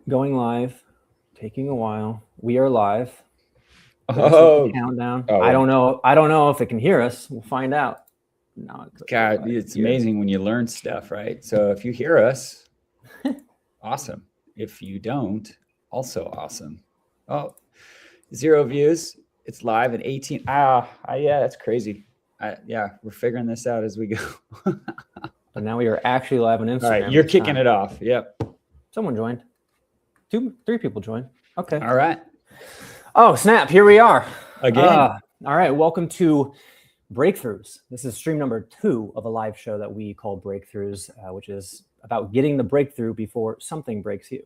Going live, taking a while. We are live. Gonna set the Oh, countdown. oh, I wait. don't know. I don't know if it can hear us. We'll find out. No, God, it's amazing when you learn stuff, right? So if you hear us, awesome. If you don't, also awesome. Oh, 0 views. It's live at 18. Yeah, that's crazy. Yeah, we're figuring this out as we go. But now we are actually live on Instagram. All right, you're kicking it off. Yep. Someone joined. 3 people joined. Okay. All right. Oh, snap. Here we are. Again. All right. Welcome to Breakthroughs. This is stream number 2 of a live show that we call Breakthroughs, which is about getting the breakthrough before something breaks you.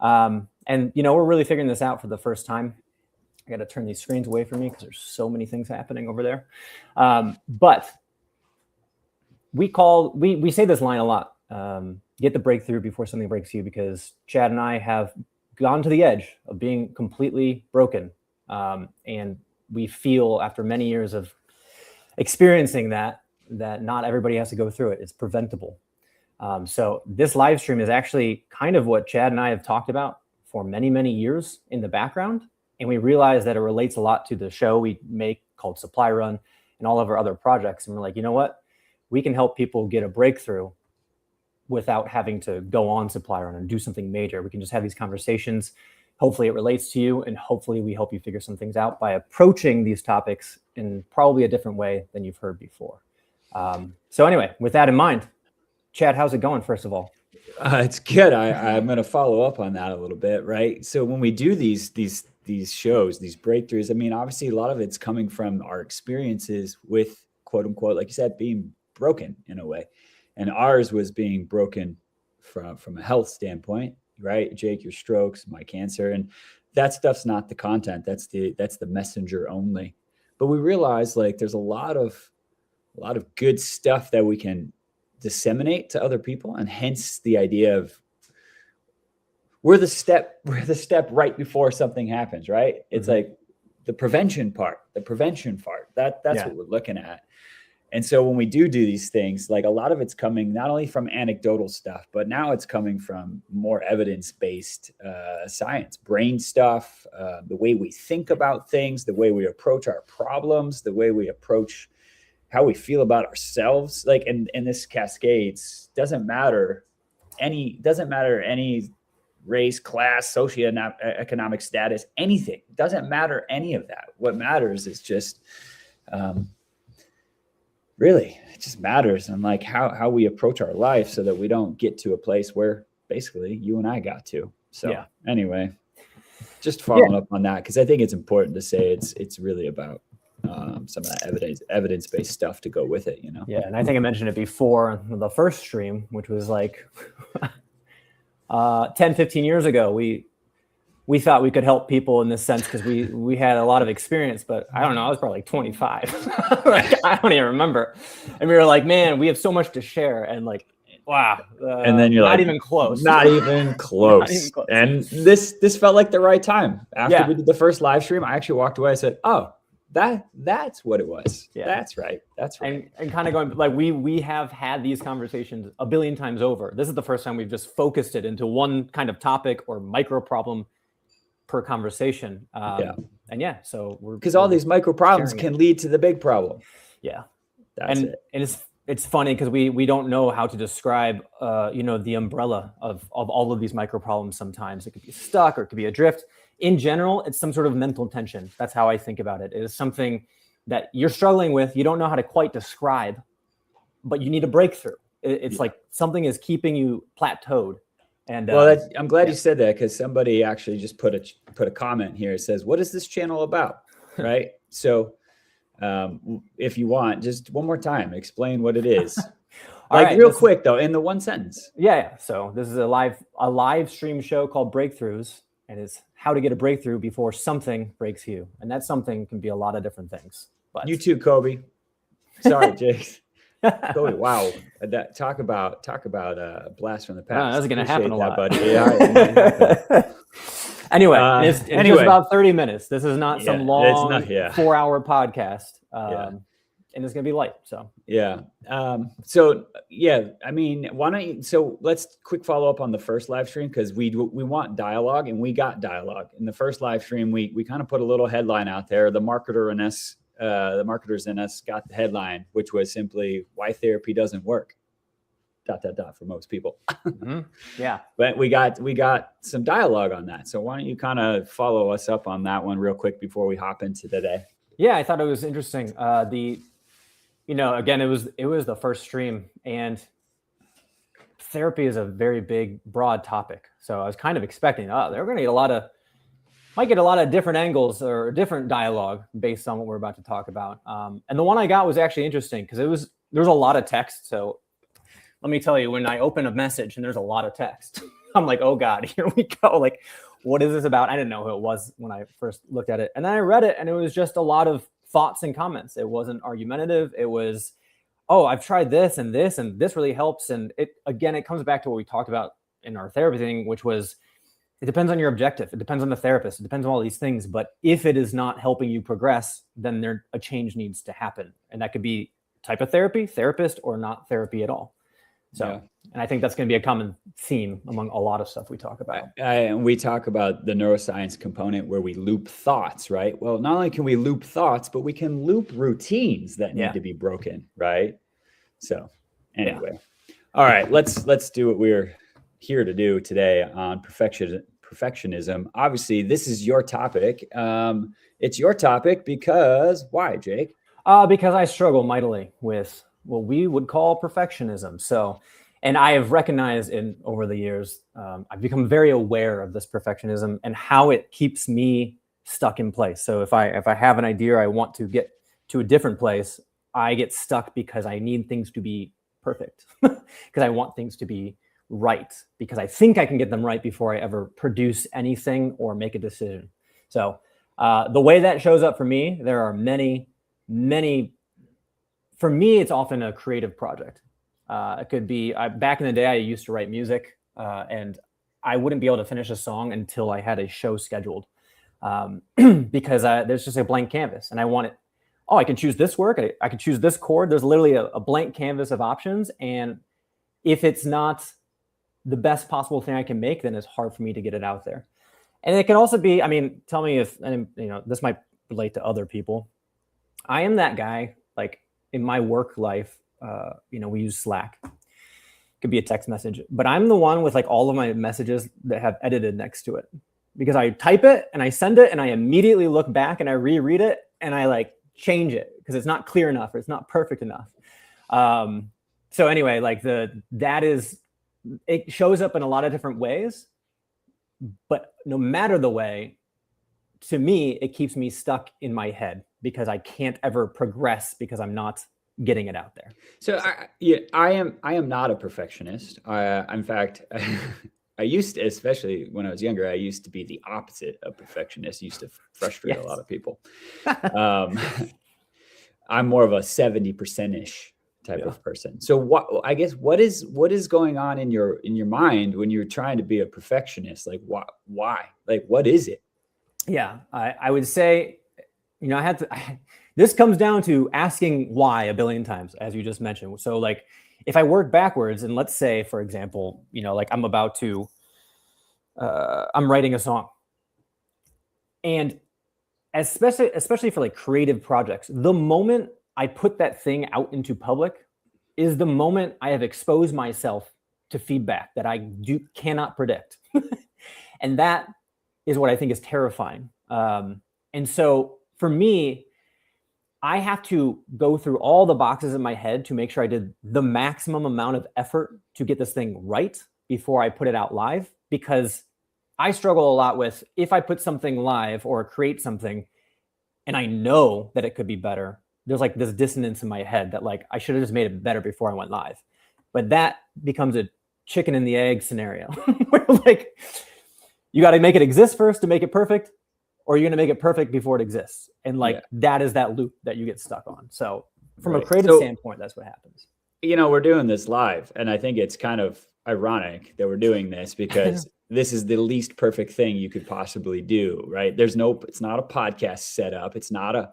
And, we're really figuring this out for the first time. I got to turn these screens away from me because there's so many things happening over there. But we say this line a lot, get the breakthrough before something breaks you, because Chad and I have gone to the edge of being completely broken. And we feel, after many years of experiencing that not everybody has to go through it. It's preventable. So this live stream is actually kind of what Chad and I have talked about for many, many years in the background. And we realize that it relates a lot to the show we make called Supply Run and all of our other projects. And we're like, you know what? We can help people get a breakthrough without having to go on Supply Run and do something major. We can just have these conversations. Hopefully it relates to you, and hopefully we help you figure some things out by approaching these topics in probably a different way than you've heard before. So anyway, with that in mind, Chad, how's it going, first of all? It's good. I'm going to follow up on that a little bit, right? So when we do these shows, these breakthroughs, I mean, obviously a lot of it's coming from our experiences with, quote unquote, like you said, being broken in a way. And ours was being broken from a health standpoint, right? Jake, your strokes, my cancer, and that stuff's not the content. That's the messenger only. But we realize, like, there's a lot of good stuff that we can disseminate to other people, and hence the idea of we're the step right before something happens, right? It's like the prevention part. That's what we're looking at. And so when we do these things, like, a lot of it's coming not only from anecdotal stuff, but now it's coming from more evidence-based science, brain stuff, the way we think about things, the way we approach our problems, the way we approach how we feel about ourselves. Like, and this cascades, doesn't matter any race, class, socioeconomic status, anything. Doesn't matter any of that. What matters is just really, it just matters on, like, how we approach our life, so that we don't get to a place where basically you and I got to. So anyway, just following up on that, because I think it's important to say it's really about some of that evidence-based stuff to go with it, Yeah, and I think I mentioned it before in the first stream, which was like 10, 15 years ago. We thought we could help people in this sense because we had a lot of experience, but I don't know, I was probably like 25. Like, I don't even remember. And we were like, man, we have so much to share. And like, wow. And then you're not like, even close. Not even close. Not even close. And this felt like the right time. After we did the first live stream, I actually walked away. I said, oh, that's what it was. Yeah. That's right. And kind of going, like, we have had these conversations a billion times over. This is the first time we've just focused it into one kind of topic or micro problem per conversation. So because all these micro problems can lead to the big problem. Yeah. And it's funny because we don't know how to describe the umbrella of all of these micro problems. Sometimes it could be stuck or it could be adrift. In general, it's some sort of mental tension. That's how I think about it. It is something that you're struggling with. You don't know how to quite describe, but you need a breakthrough. It's like something is keeping you plateaued. And I'm glad you said that, because somebody actually just put a comment here. It says, what is this channel about? Right. So if you want, just one more time, explain what it is. Real quick though, in the one sentence. Yeah. So this is a live stream show called Breakthroughs, and it's how to get a breakthrough before something breaks you. And that something can be a lot of different things. But you too, Kobe. Sorry, Jake. Kobe, wow. Talk about a blast from the past. That's going to happen a lot. Buddy. Yeah, anyway, it's just about 30 minutes. This is not some long 4-hour podcast. and it's going to be light. So yeah. So yeah, I mean, why don't you, so let's quick follow up on the first live stream, because we want dialogue, and we got dialogue in the first live stream. We kind of put a little headline out there. The marketers in us got the headline, which was simply why therapy doesn't work. ... for most people. mm-hmm. Yeah. But we got some dialogue on that. So why don't you kind of follow us up on that one real quick before we hop into today? Yeah, I thought it was interesting. Again, it was the first stream, and therapy is a very big, broad topic. So I was kind of expecting, they're going to get might get a lot of different angles or different dialogue based on what we're about to talk about. And the one I got was actually interesting because there's a lot of text. So let me tell you, when I open a message and there's a lot of text, I'm like, oh God, here we go. Like, what is this about? I didn't know who it was when I first looked at it. And then I read it, and it was just a lot of thoughts and comments. It wasn't argumentative. It was, oh, I've tried this and this, and this really helps. And it comes back to what we talked about in our therapy thing, which was, it depends on your objective. It depends on the therapist. It depends on all these things. But if it is not helping you progress, then a change needs to happen. And that could be type of therapy, therapist, or not therapy at all. So, yeah. And I think that's going to be a common theme among a lot of stuff we talk about. And we talk about the neuroscience component where we loop thoughts, right? Well, not only can we loop thoughts, but we can loop routines that need to be broken, right? So anyway, all right, let's do what we're here to do today on perfectionism. Obviously, this is your topic. It's your topic because why, Jake? Because I struggle mightily with what we would call perfectionism. So, and I have recognized over the years, I've become very aware of this perfectionism and how it keeps me stuck in place. So if I have an idea, I want to get to a different place, I get stuck because I need things to be perfect, because I want things to be right, because I think I can get them right before I ever produce anything or make a decision. So the way that shows up for me, there are many. For me, it's often a creative project. It could be, back in the day, I used to write music, and I wouldn't be able to finish a song until I had a show scheduled, because there's just a blank canvas, and I want it. Oh, I can choose this work. I can choose this chord. There's literally a blank canvas of options, and if it's not the best possible thing I can make, then it's hard for me to get it out there. And it can also be, tell me if, this might relate to other people. I am that guy, like in my work life, we use Slack. It could be a text message, but I'm the one with like all of my messages that have edited next to it, because I type it and I send it and I immediately look back and I reread it and I like change it because it's not clear enough or it's not perfect enough. So anyway, like it shows up in a lot of different ways, but no matter the way, to me, it keeps me stuck in my head because I can't ever progress because I'm not getting it out there. So I am not a perfectionist. In fact, I used to, especially when I was younger, I used to be the opposite of perfectionist. Used to frustrate a lot of people. I'm more of a 70%-ish type of person. So what is going on in your mind when you're trying to be a perfectionist? Like why? Like what is it? Yeah, I would say, this comes down to asking why a billion times, as you just mentioned. So like, if I work backwards and let's say, for example, like I'm writing a song, and especially for like creative projects, the moment I put that thing out into public is the moment I have exposed myself to feedback that I cannot predict. And that is what I think is terrifying. And so for me, I have to go through all the boxes in my head to make sure I did the maximum amount of effort to get this thing right before I put it out live, because I struggle a lot with, if I put something live or create something and I know that it could be better, there's like this dissonance in my head that like, I should have just made it better before I went live. But that becomes a chicken and the egg scenario where like, you got to make it exist first to make it perfect, or you're going to make it perfect before it exists. And like, that is that loop that you get stuck on. So from a creative standpoint, that's what happens. We're doing this live, and I think it's kind of ironic that we're doing this because this is the least perfect thing you could possibly do, right? It's not a podcast setup. It's not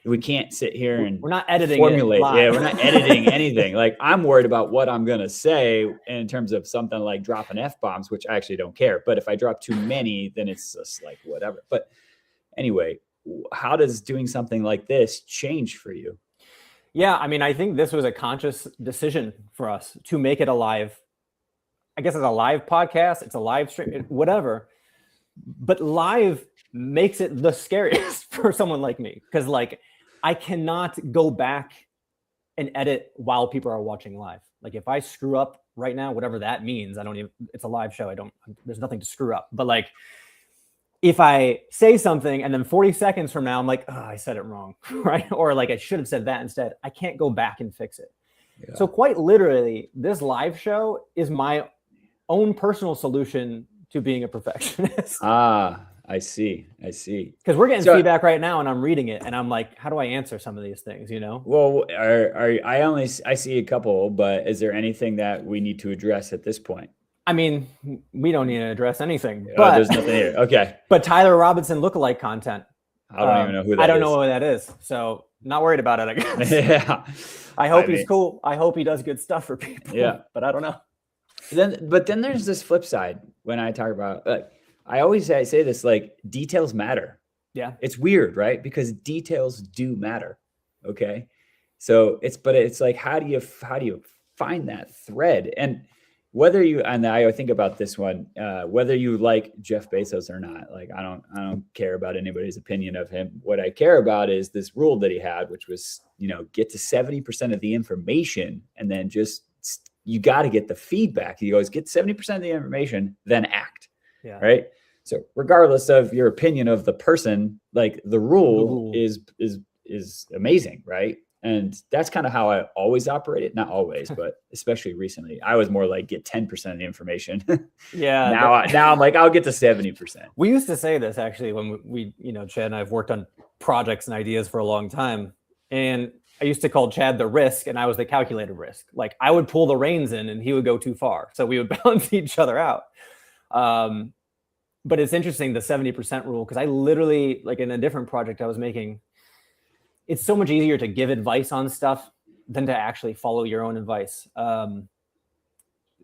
We can't sit here and we're not editing formulate. it live. Yeah, we're not editing anything. Like, I'm worried about what I'm going to say in terms of something like dropping F-bombs, which I actually don't care. But if I drop too many, then it's just like whatever. But anyway, how does doing something like this change for you? Yeah, I mean, I think this was a conscious decision for us to make it a live, I guess it's a live podcast, it's a live stream, whatever. But live makes it the scariest for someone like me, because like I cannot go back and edit while people are watching live. Like if I screw up right now, whatever that means, I don't even, it's a live show. There's nothing to screw up. But like if I say something and then 40 seconds from now, I'm like, oh, I said it wrong, right? Or like I should have said that instead. I can't go back and fix it. Yeah. So quite literally, this live show is my own personal solution to being a perfectionist. I see. Because we're getting feedback right now, and I'm reading it, and I'm like, how do I answer some of these things? You know? Well, I see a couple, but is there anything that we need to address at this point? I mean, we don't need to address anything. But there's nothing here. Okay. But Tyler Robinson lookalike content. I don't even know who that is. I don't know who that is, so not worried about it, I guess. Yeah. I hope he's cool. I hope he does good stuff for people. Yeah. But I don't know. But then there's this flip side when I talk about, I always say this, like, details matter. Yeah. It's weird, right? Because details do matter. Okay. So it's like, how do you find that thread? And I think about this one, whether you like Jeff Bezos or not, like, I don't care about anybody's opinion of him. What I care about is this rule that he had, which was, get to 70% of the information and then you got to get the feedback. He goes, get 70% of the information, then act. Yeah. Right. So regardless of your opinion of the person, like the rule is amazing. Right. And that's kind of how I always operated. Not always, but especially recently, I was more like get 10% of the information. Yeah. Now I'm like, I'll get to 70%. We used to say this actually when we Chad and I have worked on projects and ideas for a long time. And I used to call Chad the risk and I was the calculated risk. Like I would pull the reins in and he would go too far. So we would balance each other out. But it's interesting, the 70% rule, because I literally, like in a different project I was making, it's so much easier to give advice on stuff than to actually follow your own advice.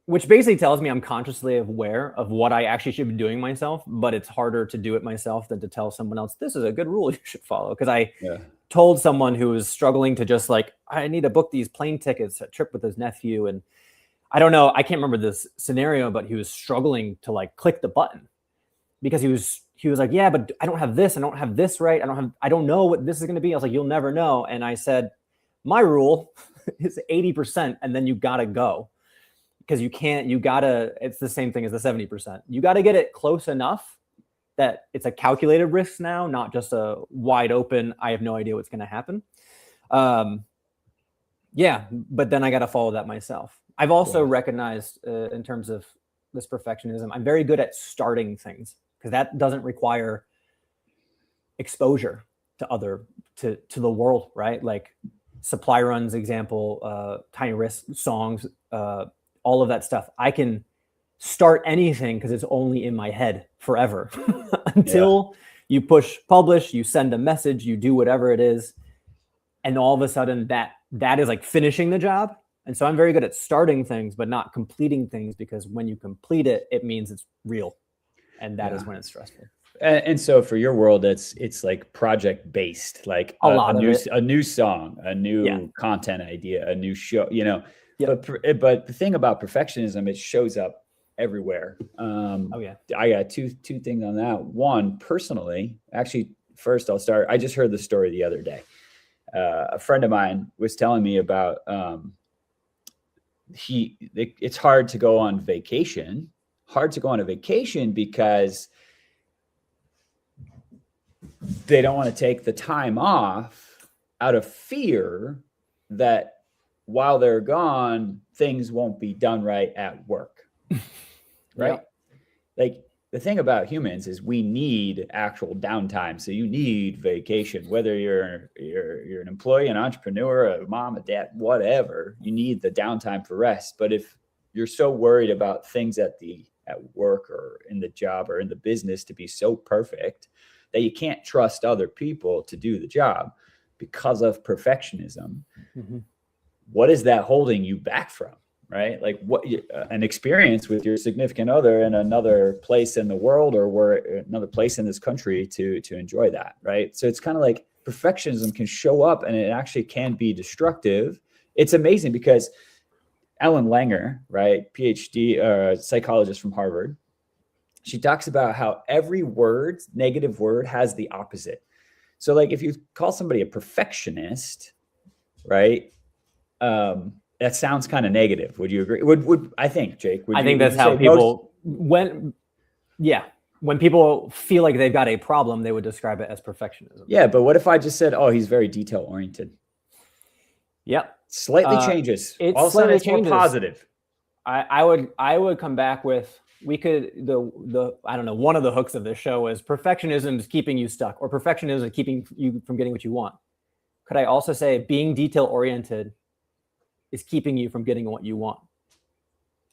Which basically tells me I'm consciously aware of what I actually should be doing myself, but it's harder to do it myself than to tell someone else, this is a good rule you should follow. Because I told someone who was struggling to just like, I need to book these plane tickets, a trip with his nephew. And I don't know, I can't remember this scenario, but he was struggling to like click the button because he was like, yeah, but I don't have this. I don't have this right. I don't know what this is going to be. I was like, you'll never know. And I said, my rule is 80% and then you got to go. Because it's the same thing as the 70%. You got to get it close enough that it's a calculated risk now, not just a wide open, I have no idea what's going to happen. Yeah, but then I got to follow that myself. I've also recognized in terms of this perfectionism, I'm very good at starting things because that doesn't require exposure to the world, right? Like supply runs example, tiny risk songs, all of that stuff. I can start anything because it's only in my head forever until you push publish, you send a message, you do whatever it is. And all of a sudden that is like finishing the job. And so I'm very good at starting things, but not completing things, because when you complete it, it means it's real. And that is when it's stressful. And so for your world, it's like project based, like a new song, a new content idea, a new show, But the thing about perfectionism, it shows up everywhere. I got two things on that. One, personally, actually, first I'll start. I just heard the story the other day. A friend of mine was telling me about it's hard to go on vacation. Hard to go on a vacation because they don't want to take the time off out of fear that while they're gone, things won't be done right at work. Right? Like the thing about humans is we need actual downtime. So you need vacation, whether you're an employee, an entrepreneur, a mom, a dad, whatever, you need the downtime for rest. But if you're so worried about things at work or in the job or in the business to be so perfect that you can't trust other people to do the job, because of perfectionism, what is that holding you back from? Right? Like what an experience with your significant other in another place in the world or another place in this country to enjoy that. Right. So it's kind of like perfectionism can show up and it actually can be destructive. It's amazing because Ellen Langer, right, PhD psychologist from Harvard, she talks about how every word, negative word, has the opposite. So like if you call somebody a perfectionist, right, that sounds kind of negative. Would you agree? Would I think, Jake? I think that's how people when people feel like they've got a problem, they would describe it as perfectionism. Yeah, but what if I just said, "Oh, he's very detail oriented"? Yep, slightly changes. All of a sudden, it's more positive. I would come back with we could the I don't know, one of the hooks of this show is perfectionism is keeping you stuck, or perfectionism is keeping you from getting what you want. Could I also say being detail oriented is keeping you from getting what you want?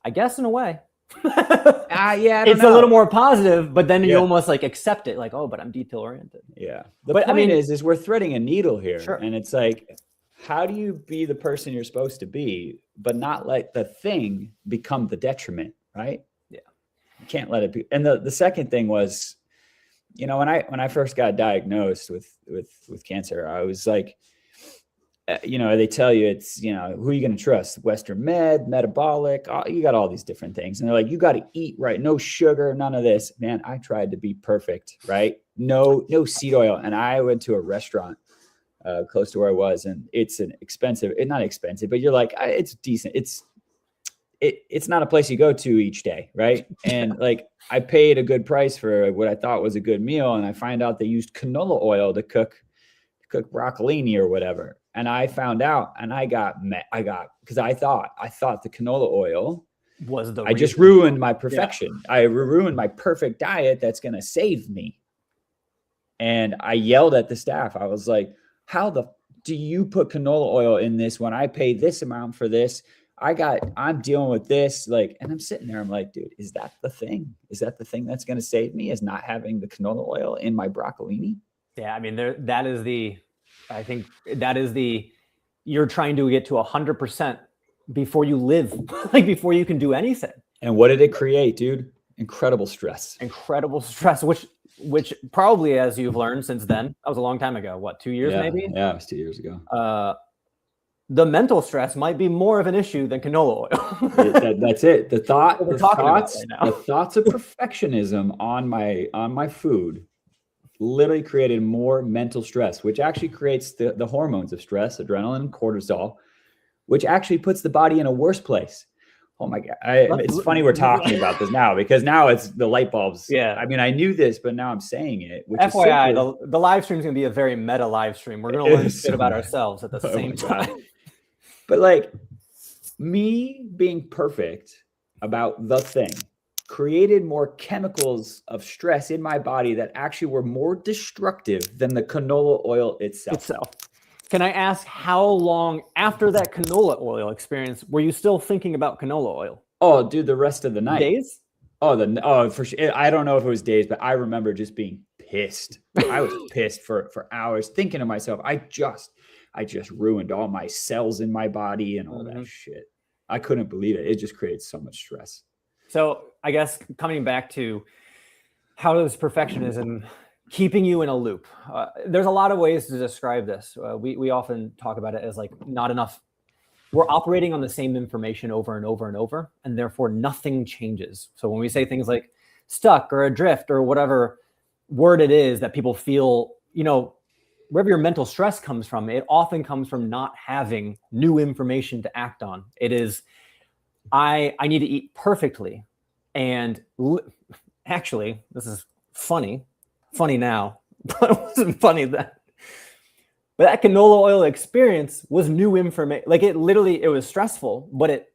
I guess in a way. Yeah, it's a little more positive, but then you almost like accept it, like, oh, but I'm detail oriented. Yeah. The point is we're threading a needle here. Sure. And it's like, how do you be the person you're supposed to be, but not let the thing become the detriment, right? Yeah. You can't let it be. And the second thing was, you know, when I first got diagnosed with cancer, I was like, you know, they tell you it's, you know, who are you going to trust? Western med, metabolic, you got all these different things. And they're like, you got to eat right. No sugar, none of this. Man, I tried to be perfect, right? No seed oil. And I went to a restaurant close to where I was, and it's not expensive, but you're like, it's decent. It's not a place you go to each day, right? And like, I paid a good price for what I thought was a good meal, and I find out they used canola oil to cook broccolini or whatever. And I found out, and I got because I thought the canola oil was the reason. Just ruined my perfection. Yeah. I ruined my perfect diet that's going to save me. And I yelled at the staff. I was like, how do you put canola oil in this when I pay this amount for this? I'm dealing with this, like, and I'm sitting there. I'm like, dude, is that the thing? Is that the thing that's going to save me, is not having the canola oil in my broccolini? Yeah. I mean, you're trying to get to 100% before you live, like before you can do anything. And what did it create, dude? Incredible stress, which probably, as you've learned since then, that was a long time ago. What, 2 years maybe? Yeah, it was 2 years ago. The mental stress might be more of an issue than canola oil. That's it. The thoughts of perfectionism on my food literally created more mental stress, which actually creates the hormones of stress, adrenaline and cortisol, which actually puts the body in a worse place. Oh my God. It's funny we're talking about this now, because now it's the light bulbs. Yeah. I mean, I knew this, but now I'm saying it. Which FYI, the live stream is going to be a very meta live stream. We're going to learn shit about ourselves at the same time. But like, me being perfect about the thing created more chemicals of stress in my body that actually were more destructive than the canola oil itself. Can I ask, how long after that canola oil experience were you still thinking about canola oil? Oh, dude, the rest of the night. Days? For sure. I don't know if it was days, but I remember just being pissed. I was pissed for hours, thinking to myself, I just ruined all my cells in my body and all that shit. I couldn't believe it. It just created so much stress. So I guess coming back to how does perfectionism keeping you in a loop? There's a lot of ways to describe this. We often talk about it as like not enough. We're operating on the same information over and over and over, and therefore nothing changes. So when we say things like stuck or adrift or whatever word it is that people feel, you know, wherever your mental stress comes from, it often comes from not having new information to act on. It is, I need to eat perfectly. And actually, this is funny now, but it wasn't funny then. But that canola oil experience was new information. Like it was stressful, but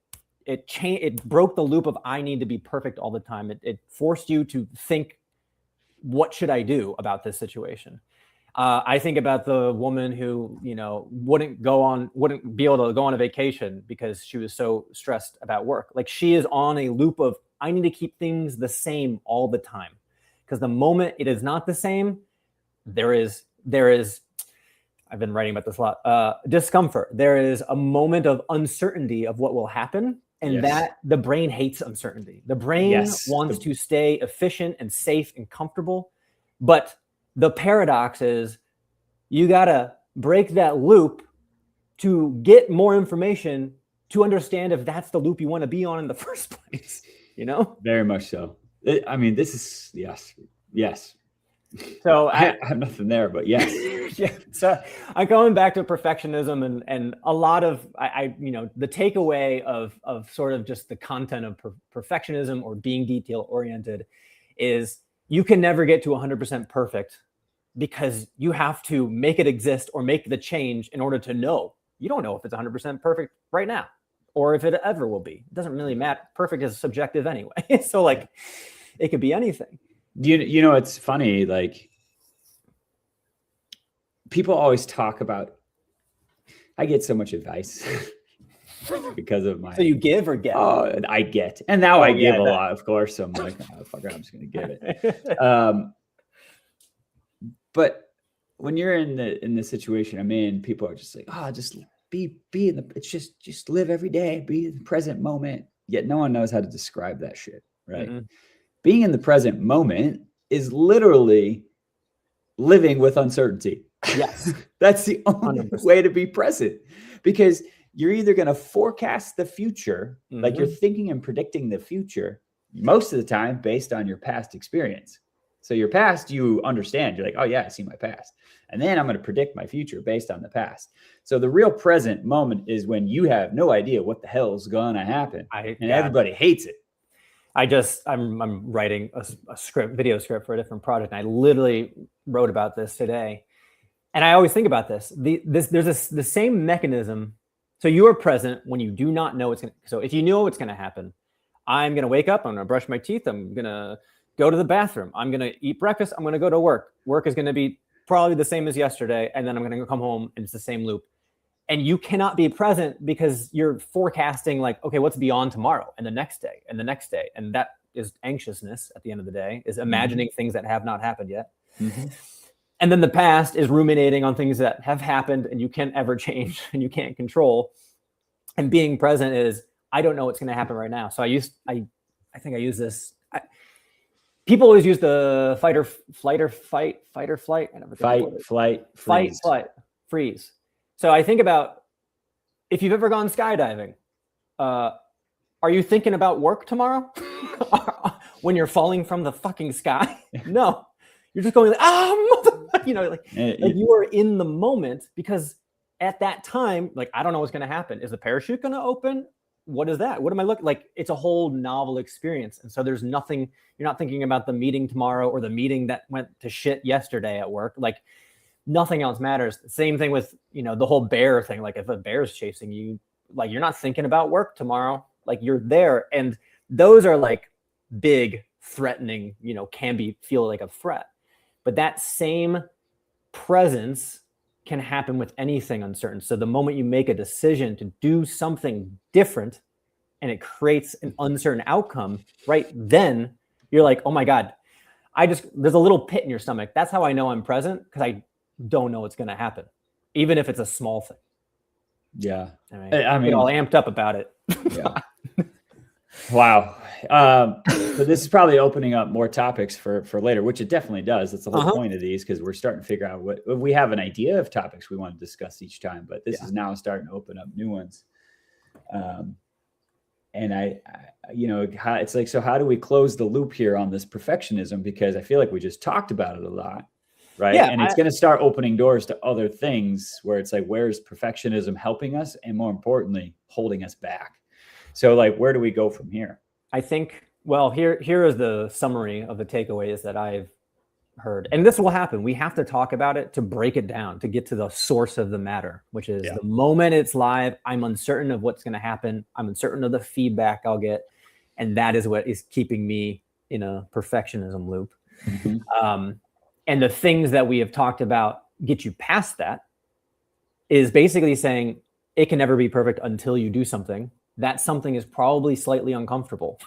it broke the loop of I need to be perfect all the time. It forced you to think, what should I do about this situation? I think about the woman who, you know, wouldn't be able to go on a vacation because she was so stressed about work. Like she is on a loop of, I need to keep things the same all the time. Because the moment it is not the same, there is I've been writing about this a lot. Discomfort. There is a moment of uncertainty of what will happen, and that the brain hates uncertainty. The brain wants to stay efficient and safe and comfortable. But the paradox is you got to break that loop to get more information to understand if that's the loop you want to be on in the first place, you know? Very much so. I mean, this is, yes. So I have nothing there, but yes. Yeah. So I'm going back to perfectionism and a lot of, the takeaway of sort of just the content of perfectionism or being detail oriented is you can never get to 100% perfect because you have to make it exist or make the change in order to know. You don't know if it's 100% perfect right now or if it ever will be. It doesn't really matter. Perfect is subjective anyway. So like it could be anything. You know, it's funny, like people always talk about, I get so much advice because of my. So you give or get? Oh, I get. And now I give a lot, of course. So I'm like, oh, fuck it, I'm just going to give it. But when you're in the situation I'm in, people are just like, oh, just be in the, it's just live every day, be in the present moment. Yet no one knows how to describe that shit, right? Mm-hmm. Being in the present moment is literally living with uncertainty. Yes. That's the only 100%. Way to be present, because you're either going to forecast the future, mm-hmm. like you're thinking and predicting the future most of the time based on your past experience. So your past, you understand, you're like, oh yeah, I see my past. And then I'm going to predict my future based on the past. So the real present moment is when you have no idea what the hell is going to happen. Everybody hates it. I'm writing a video script for a different project. And I literally wrote about this today. And I always think about this. There's the same mechanism. So you are present when you do not know what's going to. So if you know what's going to happen, I'm going to wake up. I'm going to brush my teeth. I'm going to go to the bathroom. I'm going to eat breakfast. I'm going to go to work. Work is going to be probably the same as yesterday. And then I'm going to come home and it's the same loop. And you cannot be present because you're forecasting like, okay, what's beyond tomorrow and the next day and the next day. And that is anxiousness at the end of the day, is imagining mm-hmm. things that have not happened yet. Mm-hmm. And then the past is ruminating on things that have happened and you can't ever change and you can't control. And being present is, I don't know what's going to happen right now. So I think I use this. People always use the fight or flight. Fight, flight, freeze. So I think about if you've ever gone skydiving, are you thinking about work tomorrow when you're falling from the fucking sky? No, you're just going like, like you are in the moment, because at that time, like, I don't know what's going to happen. Is the parachute going to open? What is that? What am I looking like? It's a whole novel experience. And so there's nothing, you're not thinking about the meeting tomorrow or the meeting that went to shit yesterday at work. Like, nothing else matters. Same thing with, the whole bear thing. Like, if a bear is chasing you, like, you're not thinking about work tomorrow. Like, you're there. And those are like big, threatening, feel like a threat. But that same presence can happen with anything uncertain. So the moment you make a decision to do something different and it creates an uncertain outcome, right then you're like, oh my God, there's a little pit in your stomach. That's how I know I'm present, because I don't know what's going to happen, even if it's a small thing. Yeah. I mean, all amped up about it. Yeah. Wow. So this is probably opening up more topics for later, which it definitely does. That's the whole point of these, because we're starting to figure out what we have an idea of topics we want to discuss each time, but this is now starting to open up new ones. And it's like, so how do we close the loop here on this perfectionism? Because I feel like we just talked about it a lot, right? Yeah, and it's going to start opening doors to other things where it's like, where's perfectionism helping us? And more importantly, holding us back. So like, where do we go from here? I think, well, here is the summary of the takeaways that I've heard. And this will happen. We have to talk about it to break it down, to get to the source of the matter, which is the moment it's live, I'm uncertain of what's going to happen. I'm uncertain of the feedback I'll get. And that is what is keeping me in a perfectionism loop. Mm-hmm. And the things that we have talked about get you past that is basically saying it can never be perfect until you do something. That something is probably slightly uncomfortable,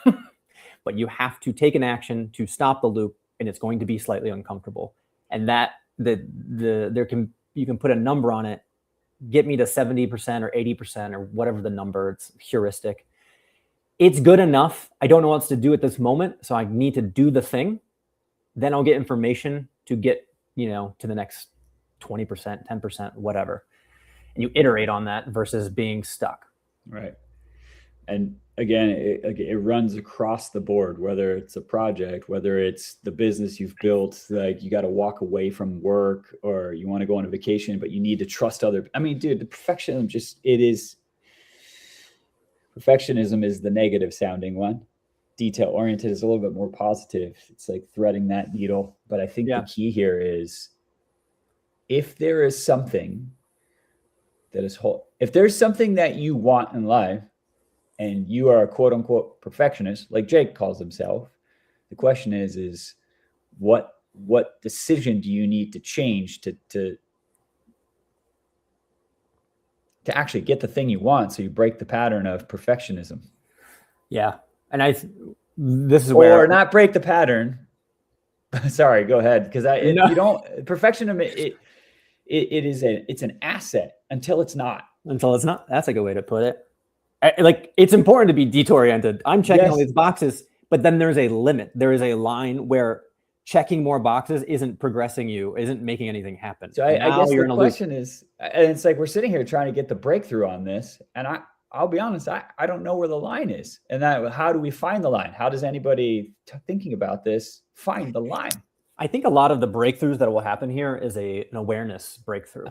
but you have to take an action to stop the loop, and it's going to be slightly uncomfortable. And that there can you can put a number on it, get me to 70% or 80% or whatever the number, it's heuristic. It's good enough. I don't know what else to do at this moment, so I need to do the thing. Then I'll get information to get, to the next 20%, 10%, whatever. And you iterate on that versus being stuck. Right. And again, it runs across the board, whether it's a project, whether it's the business you've built, like you got to walk away from work or you want to go on a vacation, but you need to trust other. I mean, dude, the perfectionism is the negative sounding one. Detail oriented is a little bit more positive. It's like threading that needle. But I think the key here is if there is something that is whole, if there's something that you want in life, and you are a quote unquote perfectionist, like Jake calls himself, the question is what decision do you need to change to actually get the thing you want, so you break the pattern of perfectionism? Yeah. And this is where, or not break the pattern. Sorry, go ahead. Because you don't, perfectionism, it's an asset until it's not. That's a good way to put it. Like, it's important to be detail-oriented. I'm checking all these boxes, but then there's a limit. There is a line where checking more boxes isn't progressing you, isn't making anything happen. So I guess the question is, and it's like we're sitting here trying to get the breakthrough on this, and I'll be honest, I don't know where the line is. And how do we find the line? How does anybody thinking about this find the line? I think a lot of the breakthroughs that will happen here is an awareness breakthrough.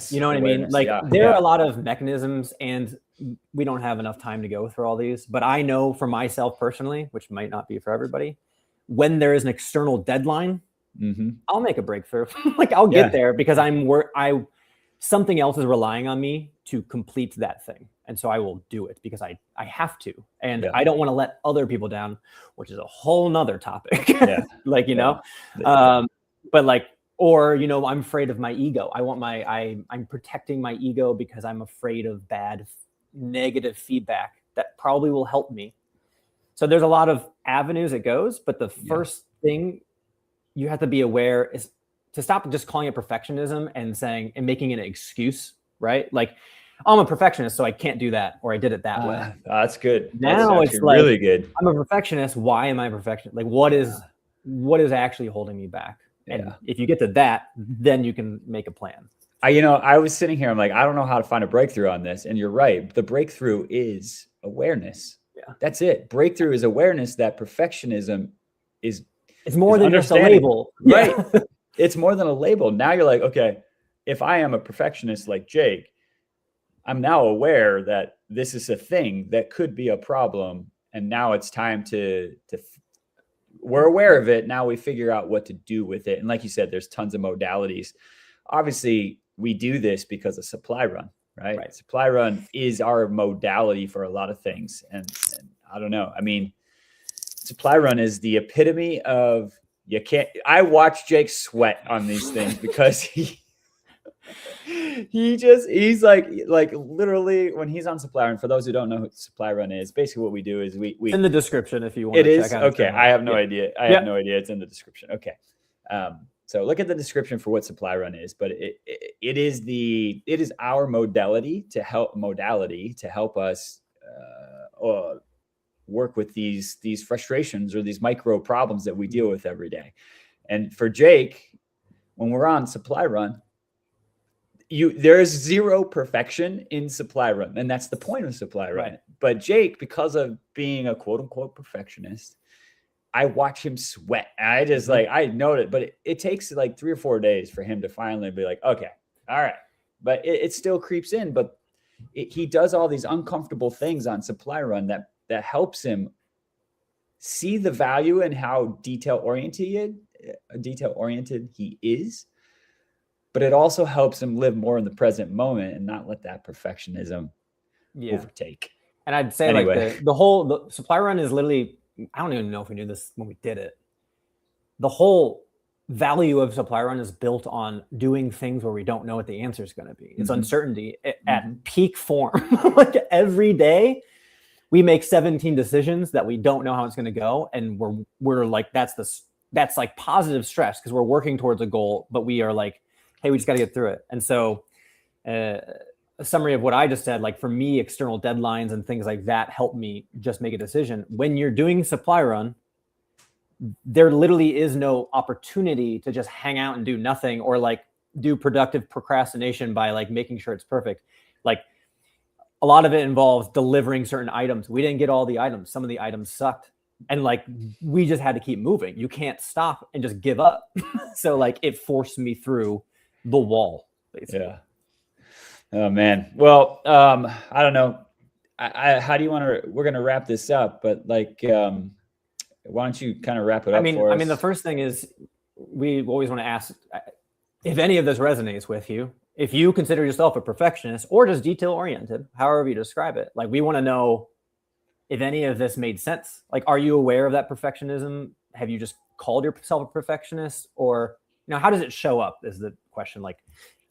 You know what I mean? Like, there are a lot of mechanisms, and we don't have enough time to go through all these. But I know for myself personally, which might not be for everybody, when there is an external deadline, I'll make a breakthrough. Like, I'll get there because something else is relying on me to complete that thing. And so I will do it because I have to. And I don't want to let other people down, which is a whole nother topic. But like, or, I'm afraid of my ego. I'm protecting my ego because I'm afraid of bad, negative feedback that probably will help me. So there's a lot of avenues it goes, but the first thing you have to be aware is to stop just calling it perfectionism and making it an excuse, right? Like, I'm a perfectionist, so I can't do that, or I did it that way. That's good. Now that's it's like, really good. I'm a perfectionist. Why am I a perfectionist? Like, what is actually holding me back? And if you get to that, then you can make a plan. I was sitting here, I'm like, I don't know how to find a breakthrough on this. And you're right. The breakthrough is awareness. Yeah. That's it. Breakthrough is awareness that perfectionism it's more than just a label. Right. It's more than a label. Now you're like, okay, if I am a perfectionist like Jake, I'm now aware that this is a thing that could be a problem. And now it's time we're aware of it. Now we figure out what to do with it. And like you said, there's tons of modalities. Obviously, we do this because of Supply Run, right? Supply Run is our modality for a lot of things. And I don't know. I mean, Supply Run is the epitome of I watch Jake sweat on these things because he's like literally when he's on Supply Run. For those who don't know what Supply Run is, basically what we do is we in the description if you want. It is check out okay. I have no idea. I have no idea. It's in the description. Okay, so look at the description for what Supply Run is. But it is our modality to help us work with these frustrations or these micro problems that we deal with every day. And for Jake, when we're on Supply Run, there is zero perfection in Supply Run, and that's the point of Supply Run. Right. But Jake, because of being a quote unquote perfectionist, I watch him sweat. And I just I know it, but it takes like 3 or 4 days for him to finally be like, okay, all right. But it still creeps in. But he does all these uncomfortable things on Supply Run that helps him see the value in how detail oriented he is. But it also helps him live more in the present moment and not let that perfectionism overtake. And I'd say like the Supply Run is literally, I don't even know if we knew this when we did it. The whole value of Supply Run is built on doing things where we don't know what the answer is going to be. It's uncertainty at peak form. Like every day we make 17 decisions that we don't know how it's going to go. And we're like, that's like positive stress because we're working towards a goal, but we are like hey, we just got to get through it. And so a summary of what I just said, like for me, external deadlines and things like that help me just make a decision. When you're doing supply run, there literally is no opportunity to just hang out and do nothing, or like do productive procrastination by like making sure it's perfect. Like a lot of it involves delivering certain items. We didn't get all the items. Some of the items sucked. And like, we just had to keep moving. You can't stop and just give up. So like, it forced me through the wall, basically. Yeah. Oh man. Well, I don't know. How do you want to, we're going to wrap this up, but like, why don't you kind of wrap it up for us? I mean, the first thing is we always want to ask if any of this resonates with you, if you consider yourself a perfectionist or just detail oriented, however you describe it. Like, we want to know if any of this made sense. Like, are you aware of that perfectionism? Have you just called yourself a perfectionist? Or, how does it show up is the question. Like,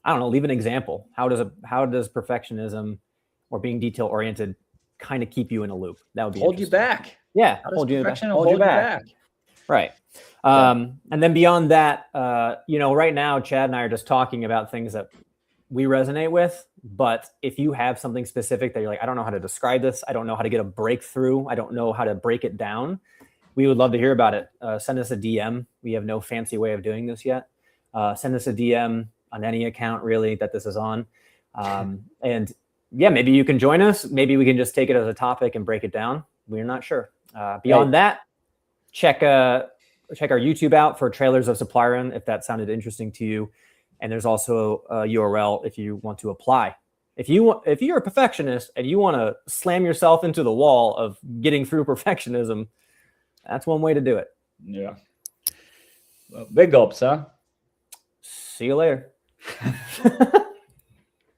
I don't know, leave an example. How does perfectionism or being detail oriented kind of keep you in a loop? That would be hold you back. Yeah, hold you back. Right. And then beyond that, right now, Chad and I are just talking about things that we resonate with. But if you have something specific that you're like, I don't know how to describe this, I don't know how to get a breakthrough, I don't know how to break it down, we would love to hear about it. Send us a DM. We have no fancy way of doing this yet. Send us a DM on any account, really, that this is on. And yeah, maybe you can join us. Maybe we can just take it as a topic and break it down. We're not sure. Beyond that, check our YouTube out for trailers of Supply Run if that sounded interesting to you. And there's also a URL if you want to apply. If you're a perfectionist and you want to slam yourself into the wall of getting through perfectionism, that's one way to do it. Yeah. Well, big gulps, huh? See you later.